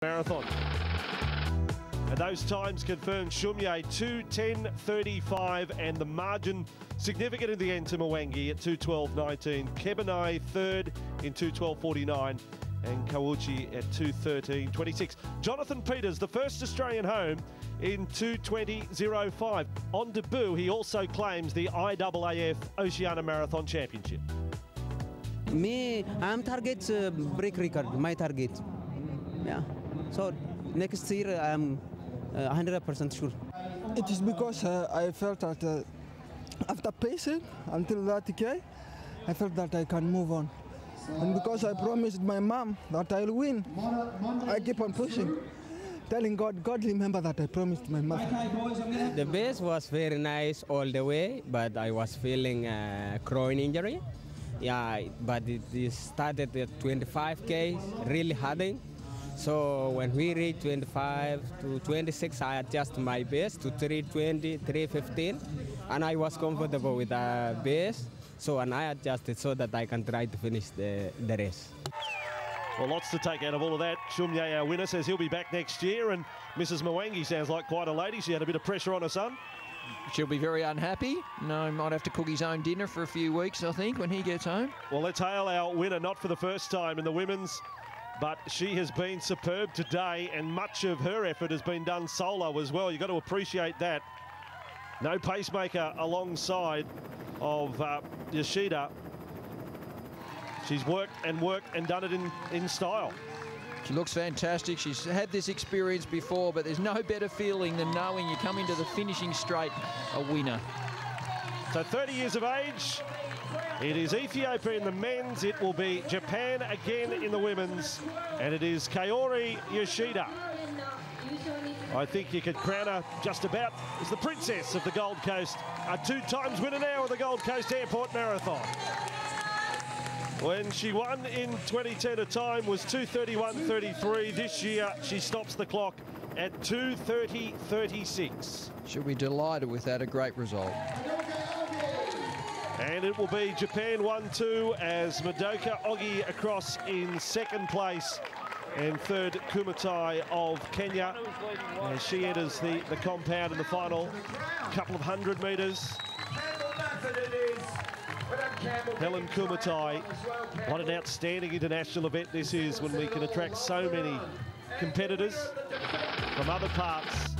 Marathon. And those times confirmed: Shumye 2:10.35, and the margin significant in the end to Mwangi at 2:12.19. Kebenai third in 2:12.49, and Kawuchi at 2:13.26. Jonathan Peters, the first Australian home, in 2:20.05. On debut, he also claims the IAAF Oceania Marathon Championship. Me, I'm target break record, my target. Yeah. So next year I'm 100% sure. It is because I felt that after pacing until that TK, I felt that I can move on. And because I promised my mom that I'll win, I keep on pushing, telling God, God, remember that I promised my mother. The base was very nice all the way, but I was feeling groin injury. Yeah, but it started at 25K, really hurting. So when we reached 25 to 26, I adjusted my base to 320, 315, and I was comfortable with the base. So and I adjusted so that I can try to finish the race. Well, lots to take out of all of that. Shumye, our winner, says he'll be back next year, and Mrs. Mwangi sounds like quite a lady. She had a bit of pressure on her son. She'll be very unhappy. No, might have to cook his own dinner for a few weeks, I think, when he gets home. Well, let's hail our winner, not for the first time in the women's, but she has been superb today, and much of her effort has been done solo as well. You've got to appreciate that. No pacemaker alongside of Yoshida. She's worked and done it in style. She looks fantastic. She's had this experience before, but there's no better feeling than knowing you come into the finishing straight a winner. So 30 years of age. It is Ethiopia in the men's. It will be Japan again in the women's. And it is Kaori Yoshida. I think you could crown her just about as the princess of the Gold Coast. A two-times winner now of the Gold Coast Airport Marathon. When she won in 2010, her time was 2:31.33. This year, she stops the clock at 2:30.36. She'll be delighted with that, a great result. And it will be Japan 1-2 as Madoka Ogi across in second place, and third Kumatai of Kenya as she enters the compound in the final couple of 100 metres. Helen Kumatai, what an outstanding international event this is when we can attract so many competitors from other parts.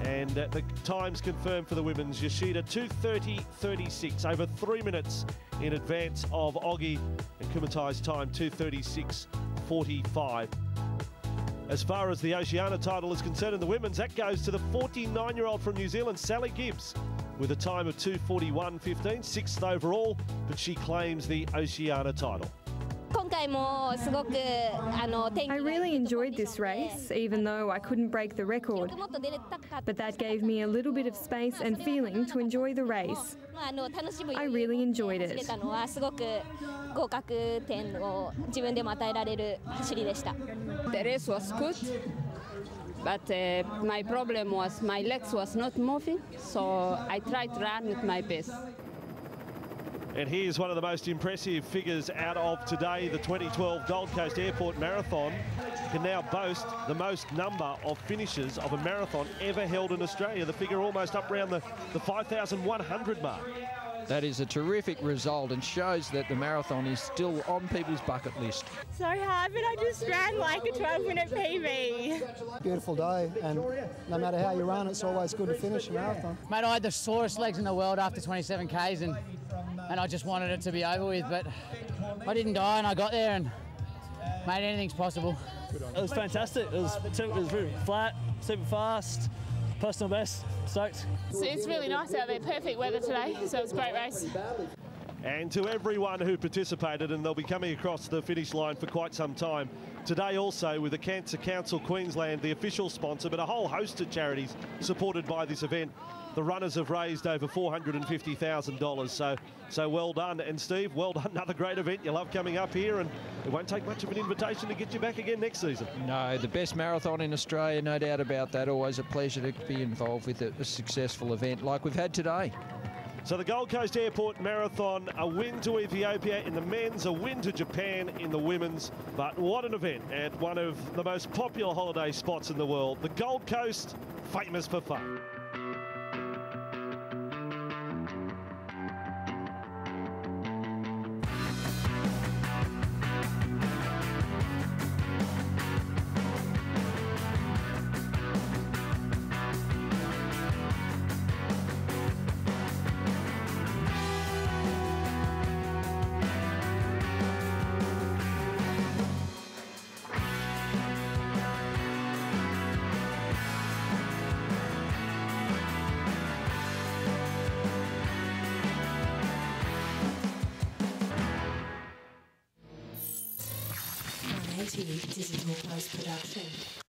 And the times confirmed for the women's: Yoshida 2:30.36, over 3 minutes in advance of Ogi, and Kumatai's time 2:36.45. As far as the Oceania title is concerned in the women's, that goes to the 49-year-old from New Zealand, Sally Gibbs, with a time of 2:41.15, 6th overall, but she claims the Oceania title. I really enjoyed this race, even though I couldn't break the record. But that gave me a little bit of space and feeling to enjoy the race. I really enjoyed it. The race was good, but my problem was my legs was not moving, so I tried to run with my best. And here's one of the most impressive figures out of today. The 2012 Gold Coast Airport Marathon can now boast the most number of finishes of a marathon ever held in Australia. The figure almost up around the 5,100 mark. That is a terrific result and shows that the marathon is still on people's bucket list. So hard, but I just ran like a 12-minute PB. Beautiful day, and no matter how you run, it's always good to finish a marathon. Mate, I had the sorest legs in the world after 27 Ks, and I just wanted it to be over with, but I didn't die, and I got there, and mate, anything's possible. It was fantastic. It was really flat, super fast, personal best. Stoked. So it's really nice out there, perfect weather today, so it's a great race. And to everyone who participated, and they'll be coming across the finish line for quite some time. Today also with the Cancer Council Queensland, the official sponsor, but a whole host of charities supported by this event. The runners have raised over $450,000, so well done. And Steve, well done, another great event. You love coming up here, and it won't take much of an invitation to get you back again next season. No, the best marathon in Australia, no doubt about that. Always a pleasure to be involved with a successful event like we've had today. So the Gold Coast Airport Marathon, a win to Ethiopia in the men's, a win to Japan in the women's. But what an event at one of the most popular holiday spots in the world. The Gold Coast, famous for fun. IAAF Digital Post Production.